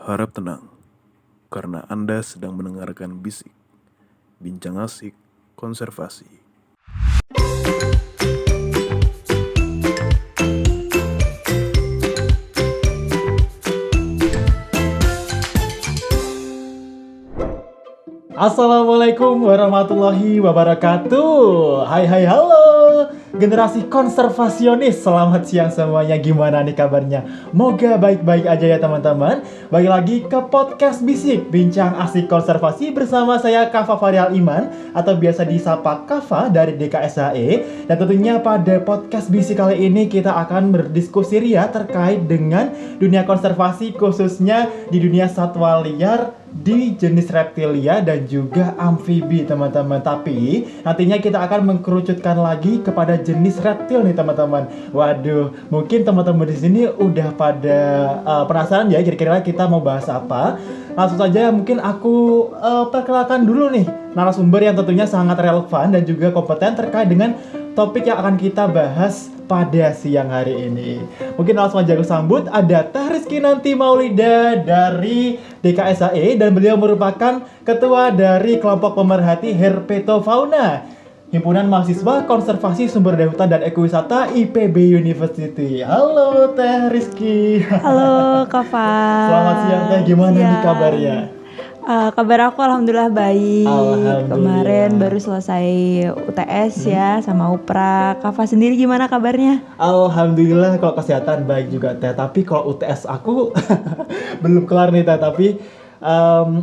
Harap tenang, karena Anda sedang mendengarkan Bisik, Bincang Asik Konservasi. Assalamualaikum warahmatullahi wabarakatuh. Hai halo generasi konservasionis. Selamat siang semuanya. Gimana nih kabarnya? Moga baik-baik aja ya teman-teman. Balik lagi ke podcast Bisik, Bincang Asik Konservasi bersama saya Kafa Farial Iman atau biasa disapa Kafa dari DKSHE. Dan tentunya pada podcast Bisik kali ini kita akan berdiskusi ria terkait dengan dunia konservasi, khususnya di dunia satwa liar, di jenis reptilia dan juga amfibi teman-teman. Tapi nantinya kita akan mengkerucutkan lagi kepada jenis reptil nih teman-teman. Waduh, mungkin teman-teman di sini udah pada penasaran ya kira-kira kita mau bahas apa. Langsung saja mungkin aku perkenalkan dulu nih narasumber yang tentunya sangat relevan dan juga kompeten terkait dengan topik yang akan kita bahas pada siang hari ini. Mungkin langsung aja aku sambut, ada Teh Rizky Nanti Maulida dari DKSHE dan beliau merupakan ketua dari kelompok pemerhati herpetofauna, Himpunan Mahasiswa Konservasi Sumber Daya Hutan dan Ekowisata IPB University. Halo Teh Rizky. Halo Kafa. Selamat siang Teh, gimana nih kabarnya? Kabar aku alhamdulillah baik. Alhamdulillah. Kemarin baru selesai UTS ya sama UPRA. Kafa sendiri gimana kabarnya? Alhamdulillah kalau kesehatan baik juga Teh. Tapi kalau UTS aku belum kelar nih Teh. Tapi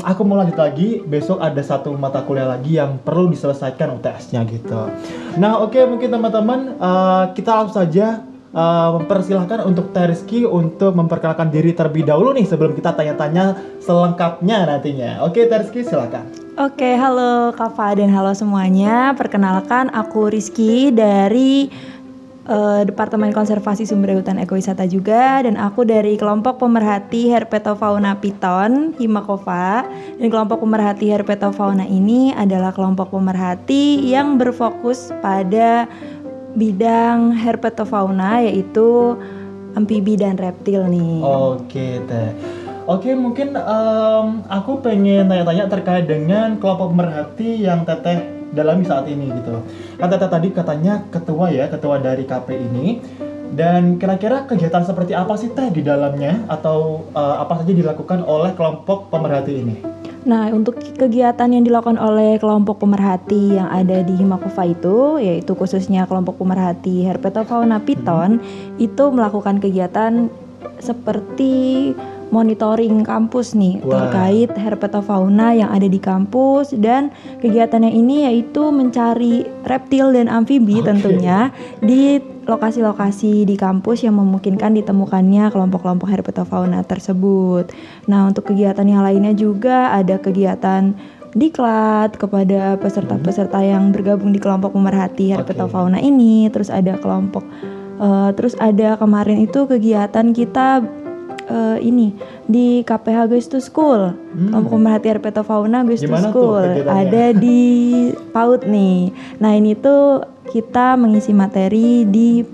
aku mau lanjut lagi. Besok ada satu mata kuliah lagi yang perlu diselesaikan UTS-nya gitu. Nah oke, mungkin teman-teman kita langsung saja mempersilahkan untuk Teh Rizky untuk memperkenalkan diri terlebih dahulu nih sebelum kita tanya-tanya selengkapnya nantinya. Oke Teh Rizky, silakan. Oke, halo Kafa dan halo semuanya. Perkenalkan aku Rizky dari Departemen Konservasi Sumber Daya Hutan Ekowisata juga, dan aku dari kelompok pemerhati herpetofauna piton Himakova. Dan kelompok pemerhati herpetofauna ini adalah kelompok pemerhati yang berfokus pada bidang herpetofauna, yaitu amfibi dan reptil nih. Oke Teh. Oke, mungkin aku pengen tanya-tanya terkait dengan kelompok pemerhati yang Teteh dalami saat ini gitu. Kan Teteh tadi katanya ketua dari KP ini. Dan kira-kira kegiatan seperti apa sih Teh di dalamnya atau apa saja dilakukan oleh kelompok pemerhati ini? Nah, untuk kegiatan yang dilakukan oleh kelompok pemerhati yang ada di Himakova itu, yaitu khususnya kelompok pemerhati herpetofauna piton, itu melakukan kegiatan seperti monitoring kampus nih. Wah. Terkait herpetofauna yang ada di kampus, dan kegiatannya ini yaitu mencari reptil dan amfibi tentunya di lokasi-lokasi di kampus yang memungkinkan ditemukannya kelompok-kelompok herpetofauna tersebut. Nah, untuk kegiatan yang lainnya juga ada kegiatan diklat kepada peserta-peserta yang bergabung di kelompok pemerhati herpetofauna ini. Terus ada kemarin itu kegiatan kita ini di KPH Gustu School, kelompok pemerhati herpetofauna Gustu School ada di PAUD nih. Nah, ini tuh kita mengisi materi di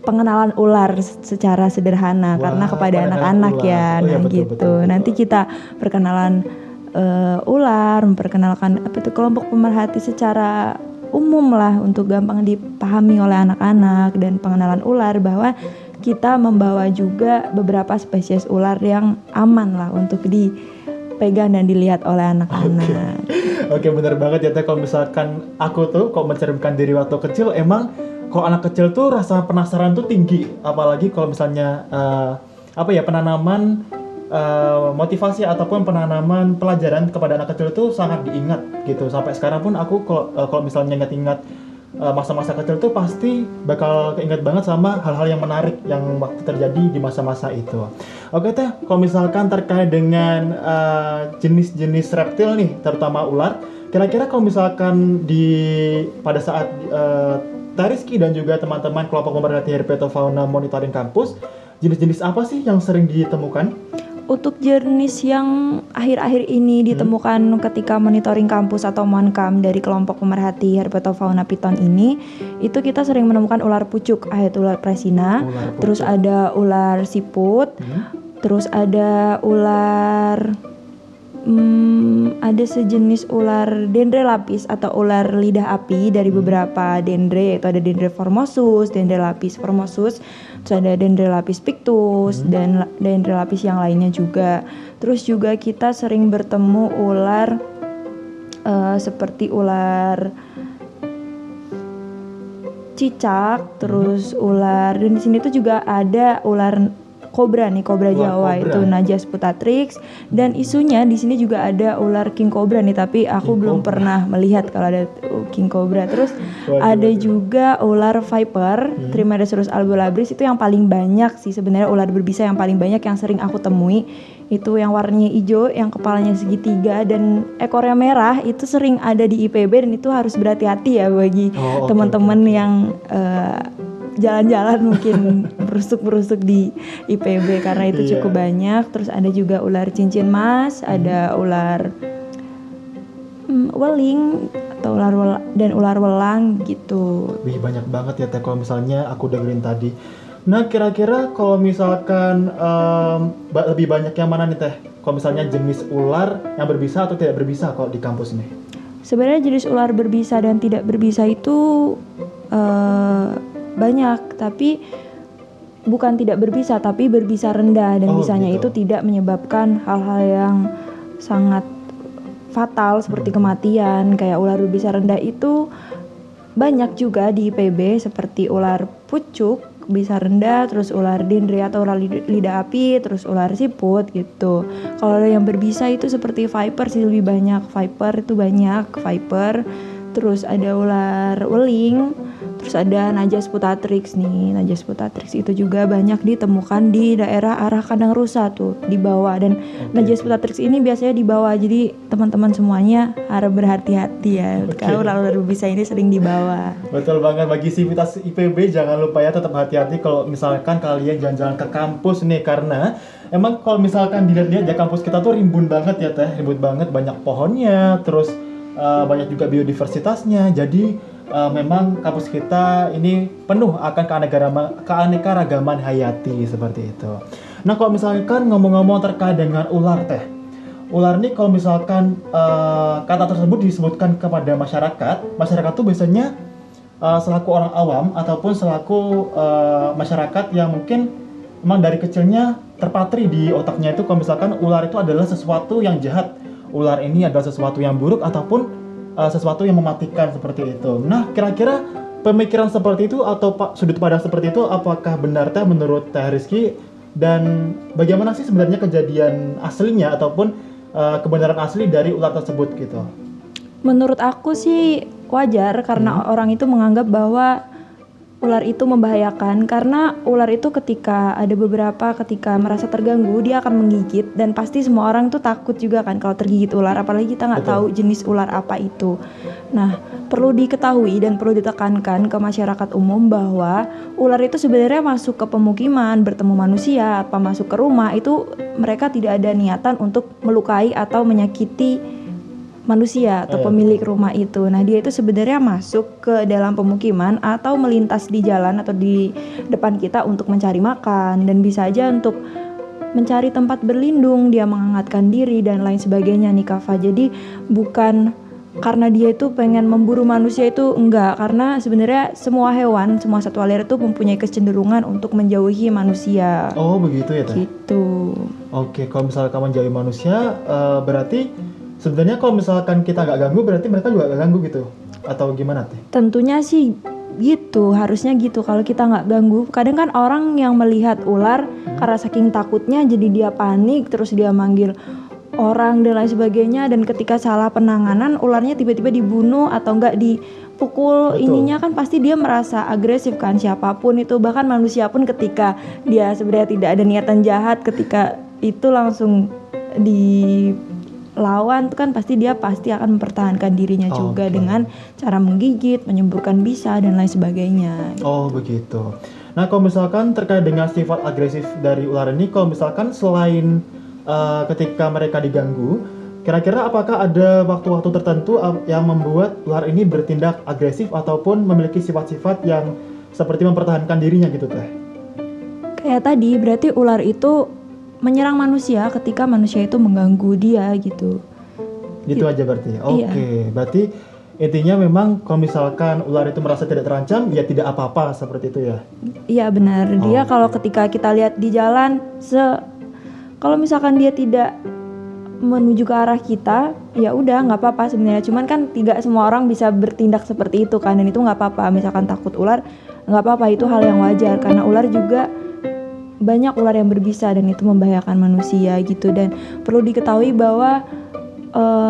pengenalan ular secara sederhana. Wah, karena kepada anak-anak ya. Nah, betul. Nanti kita perkenalan ular, memperkenalkan kelompok pemerhati secara umum lah untuk gampang dipahami oleh anak-anak, dan pengenalan ular bahwa kita membawa juga beberapa spesies ular yang aman lah untuk dipegang dan dilihat oleh anak-anak. Oke, benar banget ya Teh. Kalau misalkan aku tuh kok mencerminkan diri waktu kecil, emang kalau anak kecil tuh rasa penasaran tuh tinggi. Apalagi kalau misalnya penanaman motivasi ataupun penanaman pelajaran kepada anak kecil itu sangat diingat gitu. Sampai sekarang pun aku kalau misalnya ingat-ingat masa-masa kecil tuh pasti bakal keinget banget sama hal-hal yang menarik yang waktu terjadi di masa-masa itu. Oke Teh, kalau misalkan terkait dengan jenis-jenis reptil nih, terutama ular, kira-kira kalau misalkan pada saat Teh Rizky dan juga teman-teman kelompok pemerhati herpetofauna monitoring kampus, jenis-jenis apa sih yang sering ditemukan? Untuk jenis yang akhir-akhir ini ditemukan ketika monitoring kampus atau monkam dari kelompok pemerhati herpetofauna piton ini, itu kita sering menemukan ular pucuk, yaitu ular presina, terus ada ular siput, Terus ada ular, ada sejenis ular dendre lapis atau ular lidah api dari beberapa dendre, yaitu ada dendre formosus, dendre lapis formosus, terus ada dendre lapis pictus, dan dendre lapis yang lainnya juga. Terus juga kita sering bertemu ular seperti ular cicak, terus ular, dan di sini tuh juga ada ular kobra nih, kobra Jawa, itu Najas putatrix, dan isunya di sini juga ada ular king cobra nih, tapi aku belum pernah melihat kalau ada king cobra. Terus ada juga ular viper, Trimeresurus albolabris, itu yang paling banyak sih sebenarnya, ular berbisa yang paling banyak yang sering aku temui. Itu yang warnanya hijau, yang kepalanya segitiga dan ekornya merah, itu sering ada di IPB, dan itu harus berhati-hati ya bagi teman-teman yang jalan-jalan mungkin berusuk-berusuk di IPB karena itu cukup banyak. Terus ada juga ular cincin mas, ada ular weling atau ular welang gitu. Wih, banyak banget ya Teh kalau misalnya aku dengerin tadi. Nah, kira-kira kalau misalkan lebih banyak yang mana nih Teh? Kalau misalnya jenis ular yang berbisa atau tidak berbisa kalau di kampus nih? Sebenarnya jenis ular berbisa dan tidak berbisa itu banyak, tapi bukan tidak berbisa, tapi berbisa rendah, dan bisanya itu tidak menyebabkan hal-hal yang sangat fatal seperti kematian. Kayak ular berbisa rendah itu banyak juga di IPB, seperti ular pucuk bisa rendah, terus ular dendre atau ular lidah api, terus ular siput gitu. Kalau yang berbisa itu seperti viper sih, lebih banyak viper, itu banyak viper. Terus ada ular weling, terus ada Najas putatrix nih. Najas putatrix itu juga banyak ditemukan di daerah arah kandang rusa tuh di bawah, dan Najas putatrix ini biasanya di bawah, jadi teman-teman semuanya harus berhati-hati ya kalau ular berbisa ini sering di bawah. Betul banget, bagi sivitas IPB jangan lupa ya tetap hati-hati kalau misalkan kalian jalan-jalan ke kampus nih, karena emang kalau misalkan dilihat-lihat ya kampus kita tuh rimbun banget ya Teh, rimbun banget, banyak pohonnya, terus banyak juga biodiversitasnya. Jadi memang kampus kita ini penuh akan keanekaragaman hayati seperti itu. Nah, kalau misalkan ngomong-ngomong terkait dengan ular Teh, ular ini kalau misalkan kata tersebut disebutkan kepada masyarakat tuh biasanya selaku orang awam ataupun selaku masyarakat yang mungkin memang dari kecilnya terpatri di otaknya itu kalau misalkan ular itu adalah sesuatu yang jahat, ular ini adalah sesuatu yang buruk ataupun sesuatu yang mematikan seperti itu. Nah, kira-kira pemikiran seperti itu atau sudut pandang seperti itu apakah benar Teh menurut Teh Rizky, dan bagaimana sih sebenarnya kejadian aslinya ataupun kebenaran asli dari ular tersebut gitu? Menurut aku sih wajar, karena orang itu menganggap bahwa ular itu membahayakan, karena ular itu ketika merasa terganggu dia akan menggigit, dan pasti semua orang tuh takut juga kan kalau tergigit ular, apalagi kita nggak tahu jenis ular apa itu. Nah, perlu diketahui dan perlu ditekankan ke masyarakat umum bahwa ular itu sebenarnya masuk ke pemukiman, bertemu manusia, apa masuk ke rumah, itu mereka tidak ada niatan untuk melukai atau menyakiti manusia atau pemilik rumah itu. Nah, dia itu sebenarnya masuk ke dalam pemukiman atau melintas di jalan atau di depan kita untuk mencari makan, dan bisa aja untuk mencari tempat berlindung, dia menghangatkan diri dan lain sebagainya nih Kafa. Jadi bukan karena dia itu pengen memburu manusia, itu enggak, karena sebenarnya semua hewan, semua satwa liar itu mempunyai kecenderungan untuk menjauhi manusia. Oh, begitu ya Teh? Gitu. Oke, kalau misalkan menjauhi manusia berarti sebenarnya kalau misalkan kita nggak ganggu berarti mereka juga nggak ganggu gitu, atau gimana Teh? Tentunya sih gitu, harusnya gitu. Kalau kita nggak ganggu, kadang kan orang yang melihat ular karena saking takutnya jadi dia panik, terus dia manggil orang dan lain sebagainya, dan ketika salah penanganan ularnya tiba-tiba dibunuh atau enggak dipukul. Betul. Ininya kan pasti dia merasa agresif kan, siapapun itu, bahkan manusia pun ketika dia sebenarnya tidak ada niatan jahat, ketika itu langsung dilawan kan pasti dia akan mempertahankan dirinya juga dengan cara menggigit, menyemburkan bisa dan lain sebagainya. Oh, begitu. Nah, kalau misalkan terkait dengan sifat agresif dari ular ini, kalau misalkan selain ketika mereka diganggu, kira-kira apakah ada waktu-waktu tertentu yang membuat ular ini bertindak agresif ataupun memiliki sifat-sifat yang seperti mempertahankan dirinya gitu Teh? Kayak tadi, berarti ular itu menyerang manusia ketika manusia itu mengganggu dia gitu. Gitu aja berarti. Oke, Iya. berarti intinya memang kalau misalkan ular itu merasa tidak terancam, ya tidak apa-apa seperti itu ya. Iya benar. Dia Oke. kalau ketika kita lihat di jalan, kalau misalkan dia tidak menuju ke arah kita, ya udah nggak apa-apa sebenarnya. Cuman kan tidak semua orang bisa bertindak seperti itu kan, dan itu nggak apa-apa. Misalkan takut ular, nggak apa-apa, itu hal yang wajar karena ular juga banyak ular yang berbisa dan itu membahayakan manusia gitu. Dan perlu diketahui bahwa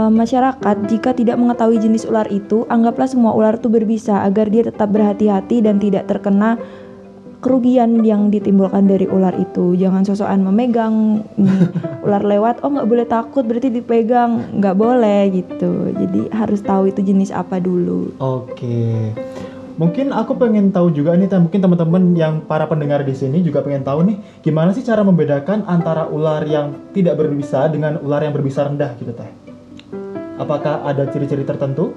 masyarakat jika tidak mengetahui jenis ular itu, anggaplah semua ular itu berbisa agar dia tetap berhati-hati dan tidak terkena kerugian yang ditimbulkan dari ular itu. Jangan sosokan memegang ular lewat, oh nggak boleh takut berarti dipegang, nggak boleh gitu. Jadi harus tahu itu jenis apa dulu. Oke. Mungkin aku pengen tahu juga nih, mungkin teman-teman yang para pendengar di sini juga pengen tahu nih, gimana sih cara membedakan antara ular yang tidak berbisa dengan ular yang berbisa rendah gitu teh? Apakah ada ciri-ciri tertentu?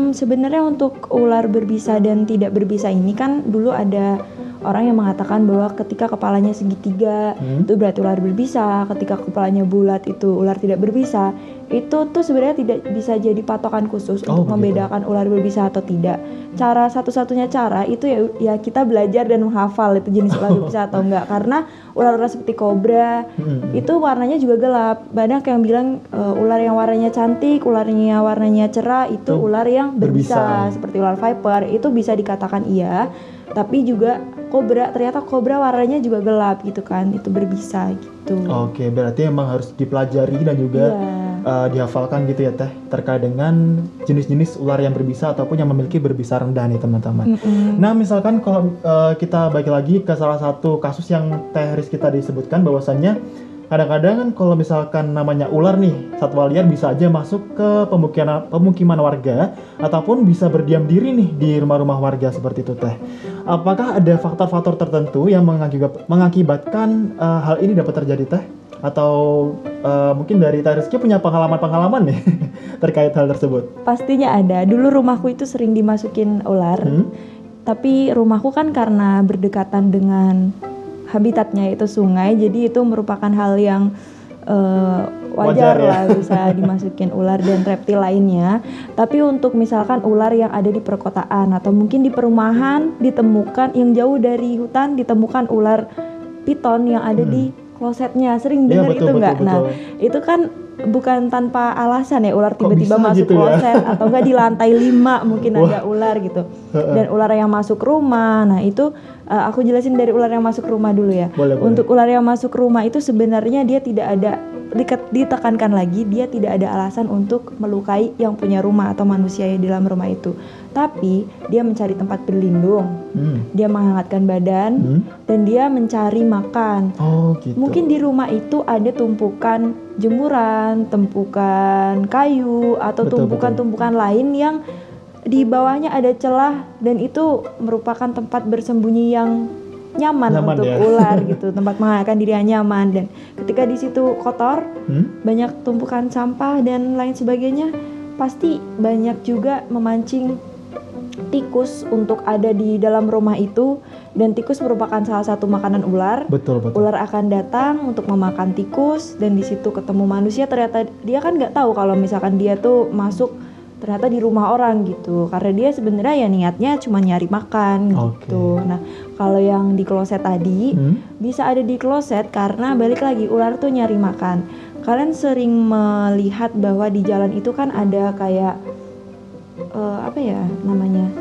Sebenarnya untuk ular berbisa dan tidak berbisa ini kan dulu ada orang yang mengatakan bahwa ketika kepalanya segitiga itu berarti ular berbisa, ketika kepalanya bulat itu ular tidak berbisa. Itu tuh sebenarnya tidak bisa jadi patokan khusus untuk membedakan ular berbisa atau tidak. Cara satu-satunya cara itu ya kita belajar dan menghafal itu jenis ular berbisa atau enggak, karena ular-ular seperti kobra itu warnanya juga gelap. Banyak yang bilang ular yang warnanya cantik, ularnya warnanya cerah itu ular yang berbisa. Seperti ular viper itu bisa dikatakan iya, tapi juga kobra, ternyata kobra warnanya juga gelap gitu kan, itu berbisa gitu. Oke, berarti memang harus dipelajari dan juga dihafalkan gitu ya teh, terkait dengan jenis-jenis ular yang berbisa ataupun yang memiliki berbisa rendah nih teman-teman. Nah misalkan kalau kita balik lagi ke salah satu kasus yang teh Rizky tadi sebutkan, bahwasannya kadang-kadang kan kalau misalkan namanya ular nih, satwa liar bisa aja masuk ke pemukiman warga ataupun bisa berdiam diri nih di rumah-rumah warga seperti itu teh. Apakah ada faktor-faktor tertentu yang mengakibatkan hal ini dapat terjadi teh? Atau mungkin dari Teh Rizky punya pengalaman-pengalaman nih terkait hal tersebut? Pastinya ada. Dulu rumahku itu sering dimasukin ular. Tapi rumahku kan karena berdekatan dengan habitatnya itu sungai, jadi itu merupakan hal yang wajar lah bisa dimasukin ular dan reptil lainnya. Tapi untuk misalkan ular yang ada di perkotaan atau mungkin di perumahan ditemukan yang jauh dari hutan, ditemukan ular piton yang ada di klosetnya, sering dengar itu nggak? Nah itu kan bukan tanpa alasan ya, ular tiba-tiba masuk gitu kloset ya? Atau enggak di lantai 5 mungkin ada ular gitu. Dan ular yang masuk rumah, nah itu aku jelasin dari ular yang masuk rumah dulu ya. Untuk ular yang masuk rumah itu sebenarnya dia tidak ada, ditekankan lagi, dia tidak ada alasan untuk melukai yang punya rumah atau manusia yang di dalam rumah itu. Tapi dia mencari tempat berlindung, dia menghangatkan badan, dan dia mencari makan. Gitu. Mungkin di rumah itu ada tumpukan jemuran, tumpukan kayu, atau tumpukan-tumpukan lain yang di bawahnya ada celah, dan itu merupakan tempat bersembunyi yang nyaman untuk ular gitu, tempat menghangatkan diri yang nyaman. Dan ketika di situ kotor, banyak tumpukan sampah dan lain sebagainya, pasti banyak juga memancing tikus untuk ada di dalam rumah itu, dan tikus merupakan salah satu makanan ular. Betul. Ular akan datang untuk memakan tikus, dan di situ ketemu manusia, ternyata dia kan nggak tahu kalau misalkan dia tuh masuk ternyata di rumah orang gitu, karena dia sebenarnya ya niatnya cuma nyari makan gitu. Nah kalau yang di kloset tadi bisa ada di kloset karena balik lagi ular tuh nyari makan. Kalian sering melihat bahwa di jalan itu kan ada kayak apa ya namanya,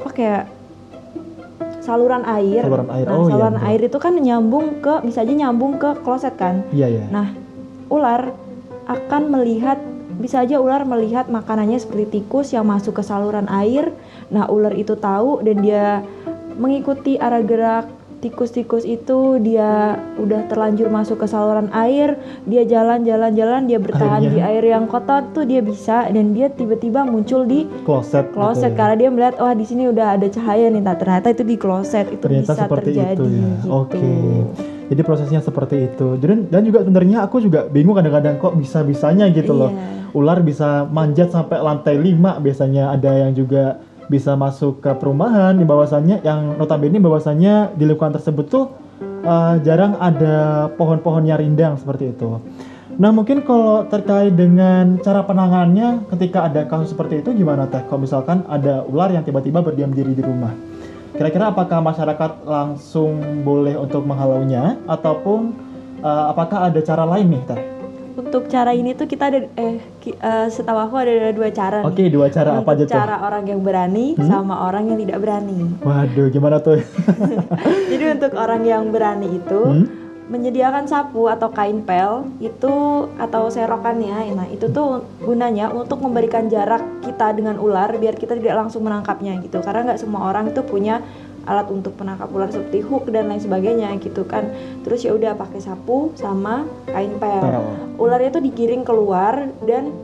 kayak saluran air. Saluran air itu kan bisa aja nyambung ke kloset kan. Nah ular akan bisa aja ular melihat makanannya seperti tikus yang masuk ke saluran air. Nah ular itu tahu dan dia mengikuti arah gerak tikus-tikus itu. Dia udah terlanjur masuk ke saluran air, dia jalan, dia bertahan di air yang kotor tuh dia bisa, dan dia tiba-tiba muncul di kloset gitu ya. Karena dia melihat di sini udah ada cahaya nih, ternyata itu di kloset, itu ternyata bisa terjadi itu ya. Gitu. Jadi prosesnya seperti itu. Dan juga sebenarnya aku juga bingung kadang-kadang kok bisa-bisanya gitu loh. Ular bisa manjat sampai lantai 5 biasanya, ada yang juga bisa masuk ke perumahan, bahwasannya yang notabene bahwasannya di lingkungan tersebut tuh jarang ada pohon-pohonnya rindang seperti itu. Nah mungkin kalau terkait dengan cara penanganannya ketika ada kasus seperti itu gimana Teh? Kalau misalkan ada ular yang tiba-tiba berdiam diri di rumah, kira-kira apakah masyarakat langsung boleh untuk menghalaunya ataupun apakah ada cara lain nih Teh? Untuk cara ini tuh kita ada setahu aku ada 2 cara nih. Oke, 2 cara apa aja Untuk tuh? cara orang yang berani sama orang yang tidak berani. Waduh, gimana tuh? Jadi untuk orang yang berani itu menyediakan sapu atau kain pel itu atau serokannya. Nah, itu tuh gunanya untuk memberikan jarak kita dengan ular biar kita tidak langsung menangkapnya gitu. Karena nggak semua orang itu punya alat untuk menangkap ular seperti hook dan lain sebagainya gitu kan. Terus ya udah pakai sapu sama kain pel. Ularnya tuh digiring keluar dan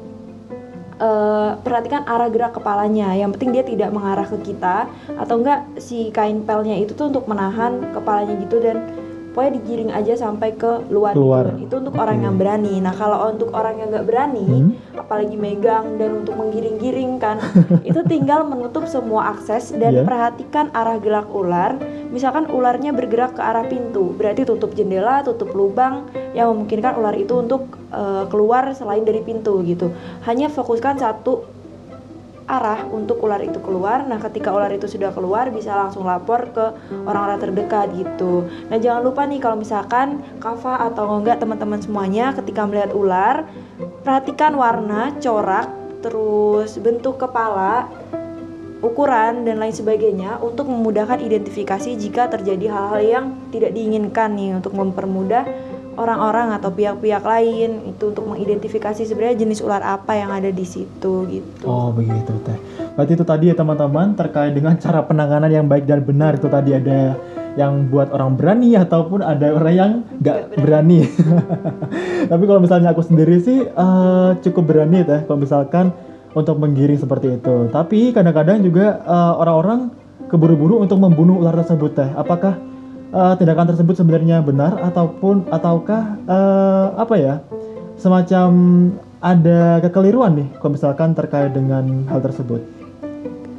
perhatikan arah gerak kepalanya. Yang penting dia tidak mengarah ke kita atau enggak si kain pelnya itu tuh untuk menahan kepalanya gitu dan pokoknya digiring aja sampai ke luar. Gitu. Itu untuk orang yang berani. Nah kalau untuk orang yang nggak berani, apalagi megang dan untuk menggiring-giring kan, itu tinggal menutup semua akses dan perhatikan arah gerak ular. Misalkan ularnya bergerak ke arah pintu, berarti tutup jendela, tutup lubang yang memungkinkan ular itu untuk keluar selain dari pintu gitu. Hanya fokuskan satu arah untuk ular itu keluar. Nah ketika ular itu sudah keluar bisa langsung lapor ke orang-orang terdekat gitu. Nah jangan lupa nih kalau misalkan Kafa atau enggak teman-teman semuanya ketika melihat ular, perhatikan warna, corak, terus bentuk kepala, ukuran dan lain sebagainya untuk memudahkan identifikasi jika terjadi hal-hal yang tidak diinginkan nih, untuk mempermudah orang-orang atau pihak-pihak lain itu untuk mengidentifikasi sebenarnya jenis ular apa yang ada di situ gitu. Oh begitu Teh. Berarti itu tadi ya teman-teman terkait dengan cara penanganan yang baik dan benar. Itu tadi ada yang buat orang berani ataupun ada orang yang nggak berani. Tapi kalau misalnya aku sendiri sih cukup berani Teh kalau misalkan untuk menggiring seperti itu. Tapi kadang-kadang juga orang-orang keburu-buru untuk membunuh ular tersebut Teh. Apakah tindakan tersebut sebenarnya benar ataukah semacam ada kekeliruan nih kalau misalkan terkait dengan hal tersebut?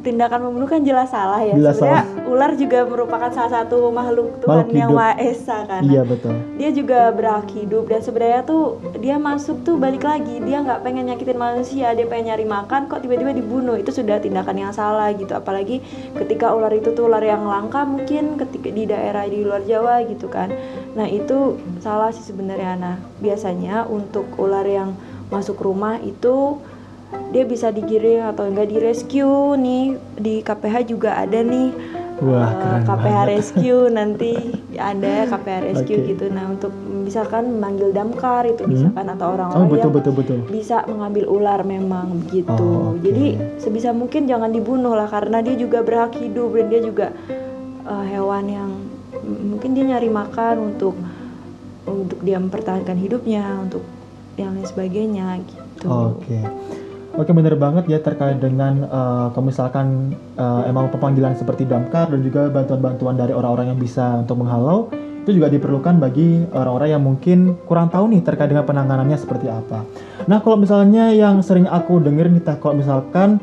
Tindakan membunuh kan jelas salah ya. Jelas sebenarnya salah. ular juga merupakan salah satu makhluk Tuhan yang Maha Esa kan. Iya betul. Dia juga berhak hidup dan sebenarnya tuh dia masuk tuh balik lagi, dia nggak pengen nyakitin manusia, dia pengen nyari makan kok tiba-tiba dibunuh. Itu sudah tindakan yang salah gitu. Apalagi ketika ular itu tuh ular yang langka mungkin ketika di daerah di luar Jawa gitu kan. Nah itu salah sih sebenarnya. Nah biasanya untuk ular yang masuk rumah itu dia bisa digiring atau enggak di rescue nih. Di KPH juga ada nih. Wah, keren KPH banget. rescue nanti ada KPH rescue gitu. Nah untuk misalkan memanggil damkar itu bisa kan, atau orang-orang yang betul. bisa mengambil ular memang begitu. Jadi sebisa mungkin jangan dibunuh lah karena dia juga berhak hidup dan dia juga hewan yang mungkin dia nyari makan untuk dia mempertahankan hidupnya, untuk yang lain sebagainya gitu. Oke, bener banget ya terkait dengan kalau misalkan emang pemanggilan seperti damkar dan juga bantuan-bantuan dari orang-orang yang bisa untuk menghalau itu juga diperlukan bagi orang-orang yang mungkin kurang tahu nih terkait dengan penanganannya seperti apa. Nah kalau misalnya yang sering aku denger nih Teh, kalau misalkan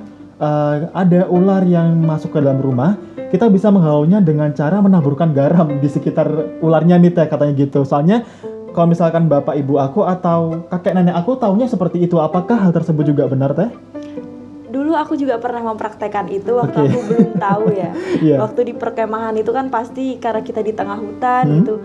ada ular yang masuk ke dalam rumah, kita bisa menghalaunya dengan cara menaburkan garam di sekitar ularnya nih Teh, katanya gitu. Soalnya kalau misalkan bapak ibu aku atau kakek nenek aku taunya seperti itu, apakah hal tersebut juga benar Teh? Dulu aku juga pernah mempraktekkan itu waktu aku belum tahu ya. Waktu di perkemahan itu kan pasti karena kita di tengah hutan gitu.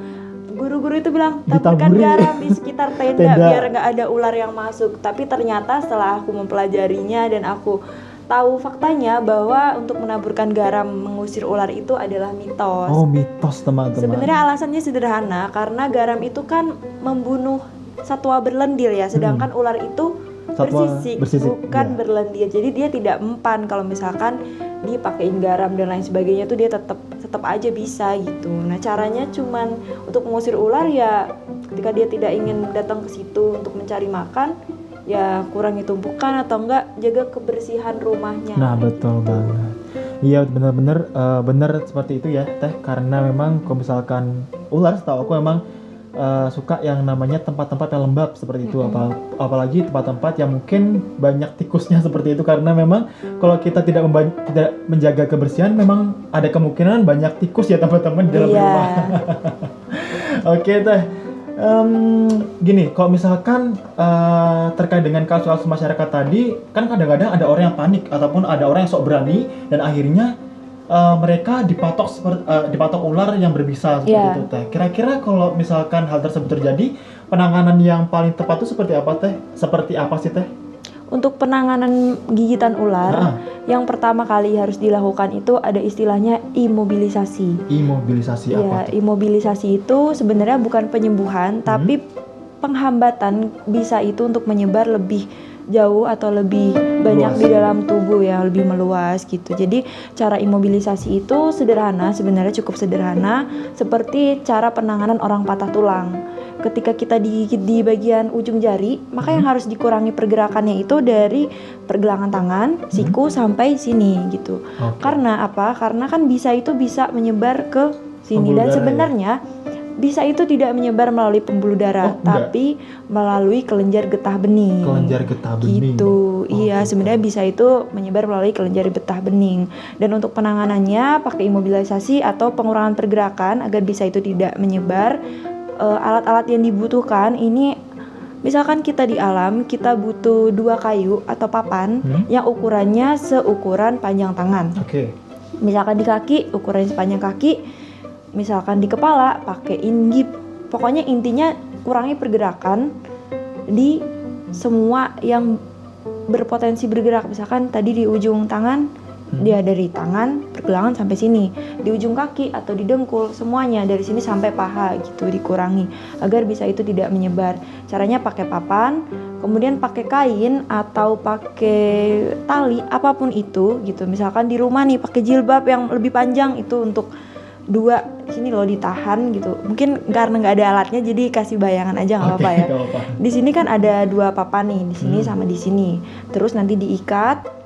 Guru-guru itu bilang taburkan garam di sekitar tenda biar nggak ada ular yang masuk. Tapi ternyata setelah aku mempelajarinya dan aku tahu faktanya bahwa untuk menaburkan garam mengusir ular itu adalah mitos. Oh, mitos teman-teman. Sebenarnya alasannya sederhana karena garam itu kan membunuh satwa berlendir ya, sedangkan ular itu bersisik bukan berlendir. Jadi dia tidak mempan kalau misalkan dipakein garam dan lain sebagainya tuh dia tetap aja bisa gitu. Nah, caranya cuman untuk mengusir ular ya ketika dia tidak ingin datang ke situ untuk mencari makan, ya kurangi tumpukan atau enggak jaga kebersihan rumahnya. Nah betul banget. Iya benar-benar benar seperti itu ya Teh, karena memang kalau misalkan ular setahu aku memang suka yang namanya tempat-tempat yang lembab seperti itu, apalagi tempat-tempat yang mungkin banyak tikusnya seperti itu, karena memang kalau kita tidak menjaga kebersihan memang ada kemungkinan banyak tikus ya teman-teman di dalam rumah. Oke Teh, gini, kalau misalkan terkait dengan kasus-kasus masyarakat tadi, kan kadang-kadang ada orang yang panik ataupun ada orang yang sok berani dan akhirnya mereka dipatok ular yang berbisa seperti itu Teh. Kira-kira kalau misalkan hal tersebut terjadi, penanganan yang paling tepat itu seperti apa Teh? Seperti apa sih Teh? Untuk penanganan gigitan ular, yang pertama kali harus dilakukan itu ada istilahnya imobilisasi. Imobilisasi apa? Imobilisasi itu sebenarnya bukan penyembuhan, tapi penghambatan bisa itu untuk menyebar lebih jauh atau lebih banyak di dalam tubuh ya, lebih meluas gitu. Jadi cara imobilisasi itu sederhana, sebenarnya cukup sederhana, seperti cara penanganan orang patah tulang. Ketika kita digigit di bagian ujung jari, maka yang harus dikurangi pergerakannya itu dari pergelangan tangan, siku sampai sini gitu. Karena apa? Karena kan bisa menyebar ke sini dan sebenarnya bisa itu tidak menyebar melalui pembuluh darah, tapi melalui kelenjar getah bening. Kelenjar getah bening. Gitu. Iya, sebenarnya bisa itu menyebar melalui kelenjar getah bening. Dan untuk penanganannya pakai imobilisasi atau pengurangan pergerakan agar bisa itu tidak menyebar. Alat-alat yang dibutuhkan ini, misalkan kita di alam, kita butuh 2 kayu atau papan yang ukurannya seukuran panjang tangan. Misalkan di kaki, ukurannya sepanjang kaki. Misalkan di kepala pakai inggip. Pokoknya intinya kurangi pergerakan di semua yang berpotensi bergerak. Misalkan tadi di ujung tangan, dia dari tangan pergelangan sampai sini, di ujung kaki atau di dengkul, semuanya dari sini sampai paha gitu dikurangi agar bisa itu tidak menyebar. Caranya pakai papan, kemudian pakai kain atau pakai tali apapun itu gitu. Misalkan di rumah nih pakai jilbab yang lebih panjang, itu untuk 2 sini loh ditahan gitu. Mungkin karena nggak ada alatnya jadi kasih bayangan aja, nggak apa-apa ya. Di sini kan ada 2 papan nih, di sini sama di sini. Terus nanti diikat.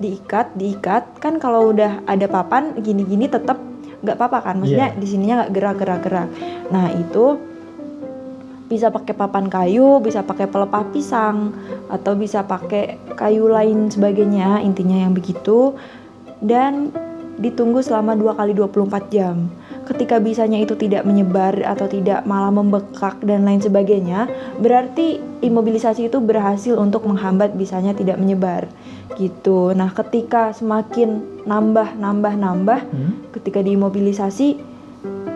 Kan kalau udah ada papan gini-gini tetap nggak apa-apa kan? Maksudnya di sininya nggak gerak. Nah itu bisa pakai papan kayu, bisa pakai pelepah pisang, atau bisa pakai kayu lain sebagainya. Intinya yang begitu. Dan ditunggu selama 2 kali 24 jam. Ketika bisanya itu tidak menyebar atau tidak malah membekak dan lain sebagainya, berarti imobilisasi itu berhasil untuk menghambat bisanya tidak menyebar gitu. Nah, ketika semakin nambah, ketika diimobilisasi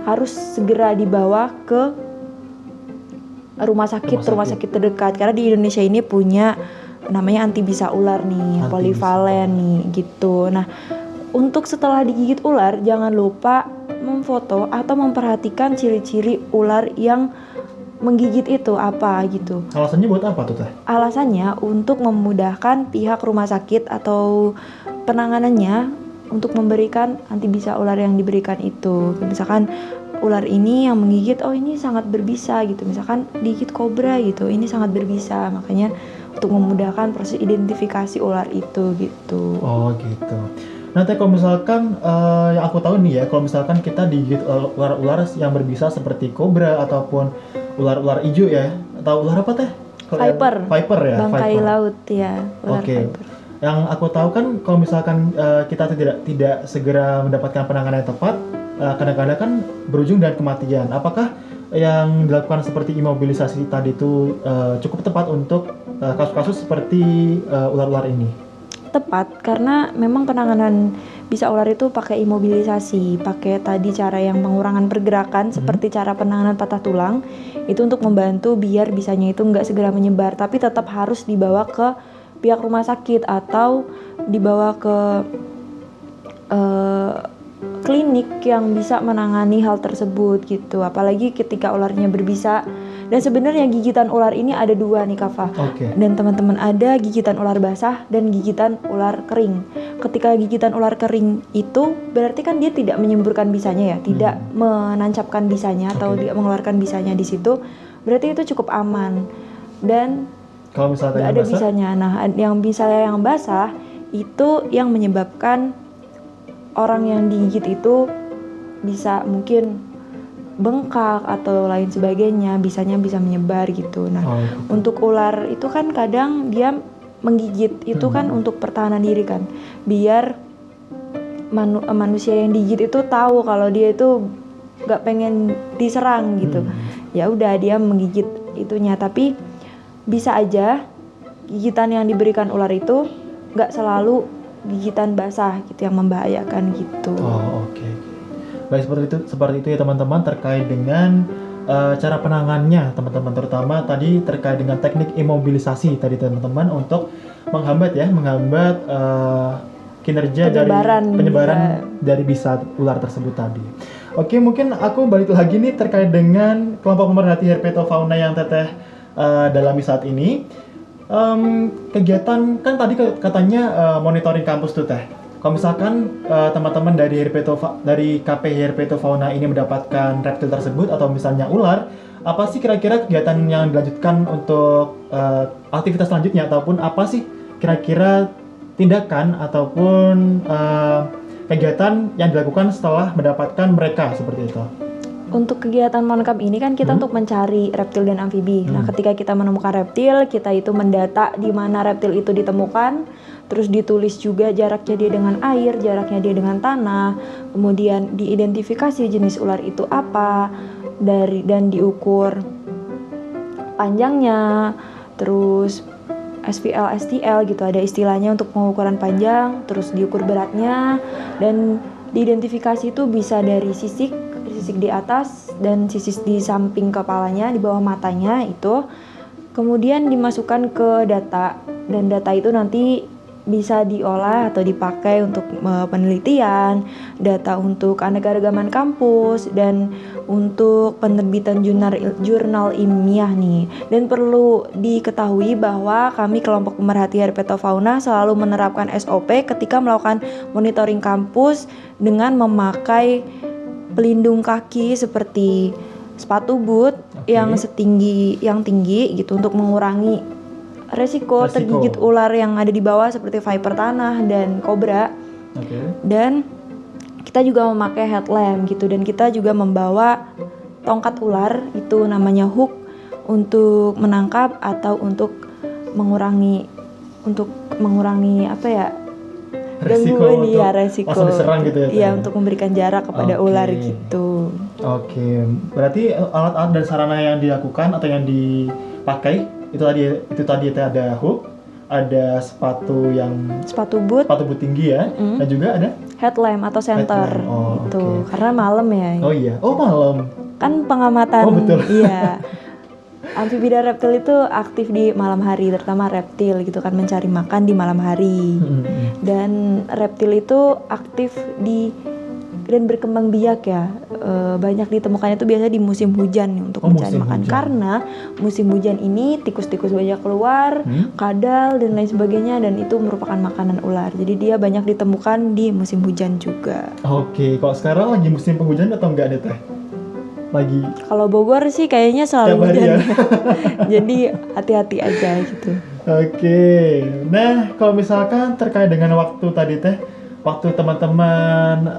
harus segera dibawa ke rumah sakit terdekat, karena di Indonesia ini punya namanya antibisa ular nih, polivalen nih gitu. Nah, untuk setelah digigit ular jangan lupa memfoto atau memperhatikan ciri-ciri ular yang menggigit itu apa gitu. Alasannya buat apa tuh Teh? Alasannya untuk memudahkan pihak rumah sakit atau penanganannya untuk memberikan antibisa ular yang diberikan itu. Misalkan ular ini yang menggigit, oh ini sangat berbisa gitu. Misalkan digigit kobra gitu, ini sangat berbisa. Makanya untuk memudahkan proses identifikasi ular itu gitu. Oh gitu. Nanti kalau misalkan yang aku tahu nih ya, kalau misalkan kita digigit ular-ular yang berbisa seperti kobra ataupun ular-ular hijau ya, atau ular apa Teh? Viper ya. Bangkai laut ya. Oke. Yang aku tahu kan kalau misalkan kita tidak segera mendapatkan penanganan yang tepat, kadang-kadang kan berujung dengan kematian. Apakah yang dilakukan seperti imobilisasi tadi itu cukup tepat untuk kasus-kasus seperti ular-ular ini? Tepat, karena memang penanganan bisa ular itu pakai imobilisasi, pakai tadi cara yang pengurangan pergerakan seperti cara penanganan patah tulang, itu untuk membantu biar bisanya itu nggak segera menyebar, tapi tetap harus dibawa ke pihak rumah sakit atau dibawa ke klinik yang bisa menangani hal tersebut gitu. Apalagi ketika ularnya berbisa. Dan sebenarnya gigitan ular ini ada 2 nih Kafa. Dan teman-teman, ada gigitan ular basah dan gigitan ular kering. Ketika gigitan ular kering itu berarti kan dia tidak menyemburkan bisanya ya, tidak menancapkan bisanya atau tidak mengeluarkan bisanya di situ. Berarti itu cukup aman. Dan kalau misalnya nggak ada bisanya. Nah, yang misalnya yang basah itu yang menyebabkan orang yang digigit itu bisa mungkin bengkak atau lain sebagainya, bisanya bisa menyebar gitu. Nah, untuk ular itu kan kadang dia menggigit itu kan untuk pertahanan diri kan, biar manusia yang digigit itu tahu kalau dia itu nggak pengen diserang gitu. Ya udah dia menggigit itunya, tapi bisa aja gigitan yang diberikan ular itu nggak selalu gigitan basah gitu yang membahayakan gitu. Oke. Baik, seperti itu ya teman-teman, terkait dengan cara penanganannya teman-teman, terutama tadi terkait dengan teknik imobilisasi tadi teman-teman, untuk menghambat kinerja penyebaran dari bisa ular tersebut tadi. Oke, mungkin aku balik lagi nih terkait dengan kelompok pemerhati herpetofauna yang Teteh dalami saat ini. Kegiatan kan tadi katanya monitoring kampus tuh Teh. Kalau misalkan teman-teman dari KP Herpetofauna ini mendapatkan reptil tersebut atau misalnya ular, apa sih kira-kira kegiatan yang dilanjutkan untuk aktivitas selanjutnya, ataupun apa sih kira-kira tindakan ataupun kegiatan yang dilakukan setelah mendapatkan mereka seperti itu? Untuk kegiatan Moncamp ini kan kita untuk mencari reptil dan amfibi. Nah, ketika kita menemukan reptil, kita itu mendata di mana reptil itu ditemukan, terus ditulis juga jaraknya dia dengan air, jaraknya dia dengan tanah, kemudian diidentifikasi jenis ular itu apa, dan diukur panjangnya, terus SVL, STL gitu, ada istilahnya untuk pengukuran panjang, terus diukur beratnya, dan diidentifikasi itu bisa dari sisik di atas dan sisik di samping kepalanya, di bawah matanya itu, kemudian dimasukkan ke data, dan data itu nanti bisa diolah atau dipakai untuk penelitian, data untuk keanekaragaman kampus, dan untuk penerbitan jurnal ilmiah nih. Dan perlu diketahui bahwa kami kelompok pemerhati herpetofauna selalu menerapkan SOP ketika melakukan monitoring kampus dengan memakai pelindung kaki seperti sepatu boot yang tinggi gitu untuk mengurangi resiko tergigit ular yang ada di bawah seperti viper tanah dan kobra. Dan kita juga memakai headlamp gitu, dan kita juga membawa tongkat ular itu namanya hook untuk menangkap atau untuk mengurangi apa ya, resiko langsung diserang gitu ya? Iya, untuk memberikan jarak kepada ular gitu. Berarti alat-alat dan sarana yang dilakukan atau yang dipakai itu tadi ada hook, ada sepatu boot tinggi ya, dan juga ada headlamp atau center gitu. Karena malam ya. Malam. Kan pengamatan. Betul. Iya. Amfibi dan reptil itu aktif di malam hari, terutama reptil gitu kan, mencari makan di malam hari. Dan reptil itu aktif dan berkembang biak ya. Banyak ditemukannya itu biasanya di musim hujan nih, untuk mencari makan. Karena musim hujan ini tikus-tikus banyak keluar, kadal dan lain sebagainya, dan itu merupakan makanan ular. Jadi dia banyak ditemukan di musim hujan juga. Kalau sekarang lagi musim penghujan atau enggak nih Teh? Lagi. Kalau Bogor sih kayaknya selalu hujan. Jadi hati-hati aja gitu. Nah, kalau misalkan terkait dengan waktu tadi Teh, waktu teman-teman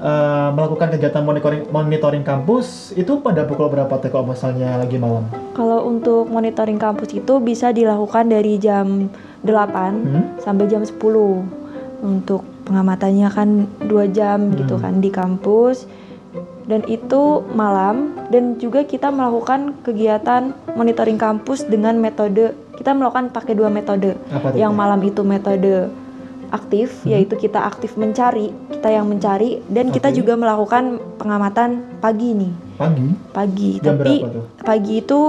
melakukan kegiatan monitoring kampus itu pada pukul berapa Teh kalau misalnya lagi malam? Kalau untuk monitoring kampus itu bisa dilakukan dari jam 8 sampai jam 10. Untuk pengamatannya kan 2 jam gitu kan di kampus. Dan itu malam, dan juga kita melakukan kegiatan monitoring kampus dengan metode, kita melakukan pakai 2 metode. Yang malam itu metode aktif, yaitu kita aktif mencari, kita yang mencari, dan kita juga melakukan pengamatan pagi nih. Pagi. Jam tapi berapa tuh? Pagi itu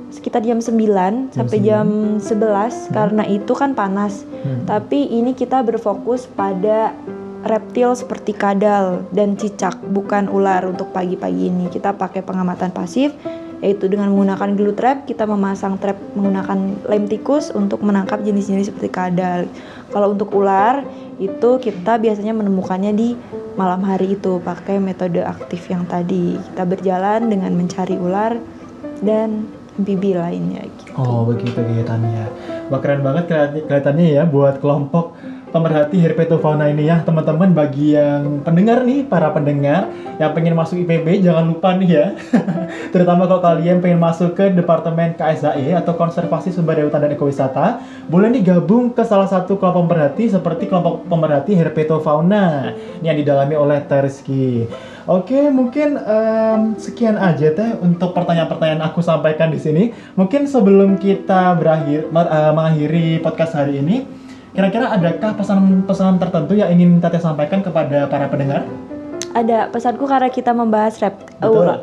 sekitar jam 9 sampai jam 11 karena itu kan panas. Tapi ini kita berfokus pada reptil seperti kadal dan cicak, bukan ular. Untuk pagi-pagi ini kita pakai pengamatan pasif, yaitu dengan menggunakan glue trap. Kita memasang trap menggunakan lem tikus untuk menangkap jenis-jenis seperti kadal. Kalau untuk ular itu kita biasanya menemukannya di malam hari itu pakai metode aktif yang tadi. Kita berjalan dengan mencari ular dan amfibi lainnya gitu. Begitu kegiatannya. Wah, keren banget kelihatannya ya buat kelompok pemerhati herpetofauna ini ya teman-teman. Bagi yang pendengar nih, para pendengar yang pengen masuk IPB, jangan lupa nih ya terutama kalau kalian pengen masuk ke Departemen KSHE atau Konservasi Sumber Daya Hutan dan Ekowisata, boleh nih gabung ke salah satu kelompok pemerhati seperti kelompok pemerhati herpetofauna ini yang didalami oleh Teh Rizky. Oke, mungkin sekian aja Teh untuk pertanyaan-pertanyaan aku sampaikan di sini. Mungkin sebelum kita mengakhiri podcast hari ini, kira-kira adakah pesan-pesan tertentu yang ingin Teteh sampaikan kepada para pendengar? Ada pesanku karena kita membahas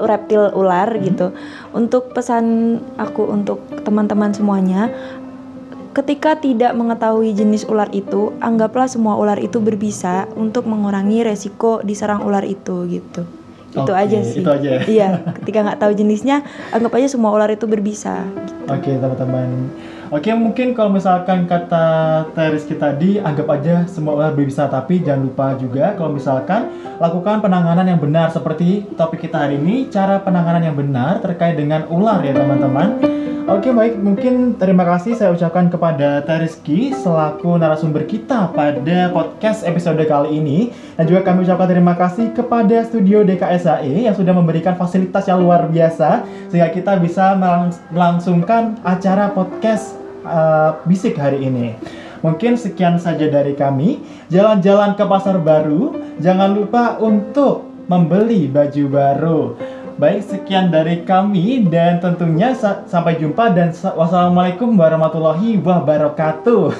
reptil ular gitu. Untuk pesan aku untuk teman-teman semuanya, ketika tidak mengetahui jenis ular itu, anggaplah semua ular itu berbisa untuk mengurangi resiko diserang ular itu gitu. Itu Oke, aja sih. itu aja ya? Iya, ketika nggak tahu jenisnya, anggap aja semua ular itu berbisa. Oke, teman-teman. Oke, mungkin kalau misalkan kata Teh Rizky tadi, anggap aja semua ular berbisa, tapi jangan lupa juga kalau misalkan lakukan penanganan yang benar seperti topik kita hari ini, cara penanganan yang benar terkait dengan ular ya teman-teman. Oke, baik, mungkin terima kasih saya ucapkan kepada Teh Rizky selaku narasumber kita pada podcast episode kali ini. Dan juga kami ucapkan terima kasih kepada studio DKSHE yang sudah memberikan fasilitas yang luar biasa sehingga kita bisa melangsungkan acara podcast Bisik hari ini. Mungkin sekian saja dari kami. Jalan-jalan ke pasar baru, jangan lupa untuk membeli baju baru. Baik, sekian dari kami dan tentunya sampai jumpa dan wassalamualaikum warahmatullahi wabarakatuh.